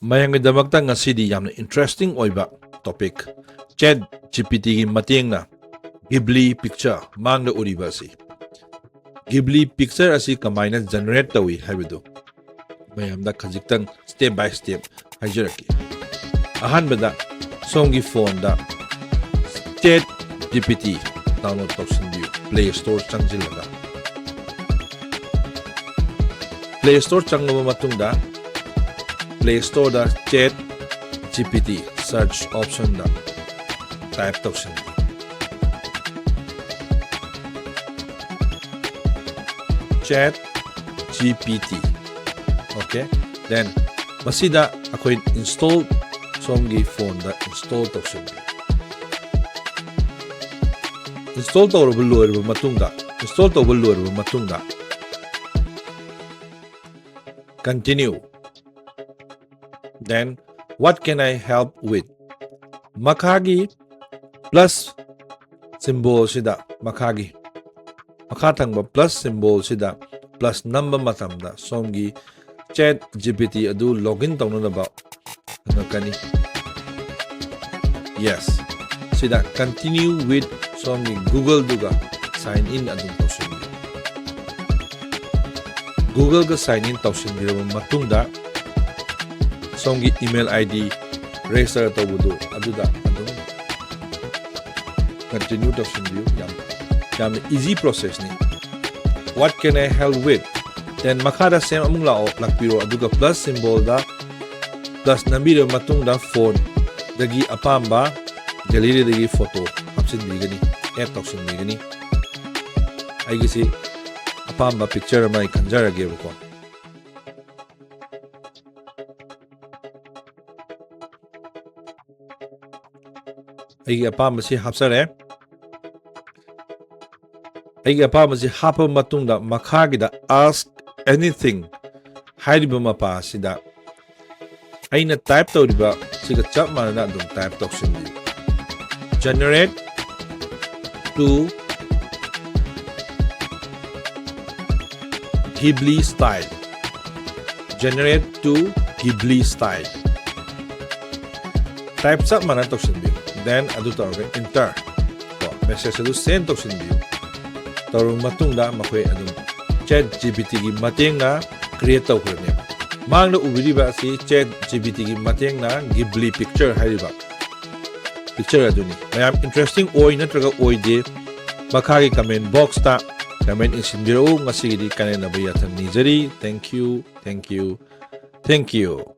ꯃꯌꯥꯝꯒꯤꯗꯃꯛꯇ ꯉꯁꯤꯗꯤ ꯌꯥꯝꯅ ꯏꯟꯇꯔꯦꯁꯇꯤꯡ ꯑꯣꯏꯕ ꯇꯣꯄꯤꯛ ChatGPTꯒꯤ ꯃꯇꯦꯡꯅ Ghibli Picture ꯃꯥꯡꯗ ꯎꯔꯤꯕ ꯑꯁꯤ Ghibli Picture ꯑꯁꯤ ꯀꯃꯥꯏꯅ ꯖꯦꯅꯦꯔꯦꯠ ꯇꯧꯏ ꯍꯥꯏꯕꯗꯨ ꯃꯌꯥꯝꯗ ꯈꯖꯤꯛꯇꯪ ꯁ꯭ꯇꯦꯞ ꯕꯥꯏ ꯁ꯭ꯇꯦꯞ ꯍꯥꯏꯖꯔꯛꯀꯦ ꯑꯍꯥꯟꯕꯗ ꯁꯣꯝꯒꯤ ꯐꯣꯟꯗ ChatGPT ꯗꯥꯎꯟꯂꯣꯗ ꯇꯧꯁꯤꯟꯕꯤꯌꯨ ꯄ꯭ꯂꯦ ꯁ꯭ꯇꯣꯔ ꯆꯪꯁꯤꯜꯂꯒ ꯄ꯭ꯂꯦ ꯁ꯭ꯇꯣꯔ ꯆꯪꯂꯕ ꯃꯇꯨꯡꯗ Play Store da ChatGPT search option da type tausin ChatGPT okay then masida akoy install somgi phone da install tausin install tawraba loiraba matungda install tawba loiraba matungda continue. Then, what can I help with? Makhagi plus symbol sida makhagi. Makhatangba plus symbol sida plus number matamda somgi ChatGPT adu login tawnanaba nakani. Yes. Sida continue with somgi Google duga sign in adu tawsin. Google ga sign in tawsin biraba matungda somgi email ID register tawbudu aduda adum continue tawsinbiyu yam easy process ni. What can I help with? Then makada same amung lao lakpiro aduga plus symbol da plus nambiro matungda phone dagi Apamba gallery dagi photo hapsinbigani add tawsinbigani aigisi Apamba picture mai kanjarage ko ꯑꯩꯒꯤ ꯑꯄꯥꯝꯕꯁꯤ ꯍꯥꯞꯆꯔꯦ ꯑꯩꯒꯤ ꯑꯄꯥꯝꯕꯁꯤ ꯍꯥꯞꯄ ꯃꯇꯨꯡꯗ ꯃꯈꯥꯒꯤꯗ ask anything ꯍꯥꯏꯔꯤꯕ ꯃꯄꯥ ꯑꯁꯤꯗ ꯑꯩꯅ type ꯇꯧꯔꯤꯕ ꯁꯤꯒ ꯆꯞ ꯃꯥꯟꯅꯅ ꯑꯗꯨꯝ type ꯇꯧꯁꯤꯟꯕꯤꯌꯨ generate to Ghibli style generate to Ghibli style type chap mana tawsinbiyu then adu tawrga enter ko message adu send tawsinbiyu tawrung matungda makoi adu ChatGPT gi matengna create tawkrane mangna ubiriba asi ChatGPT gi matengna Ghibli picture hariba picture aduni mayam interesting oi natraga oi de makhagi comment box ta comment insinbiro ngasi gi kanena baya thangnijari thank you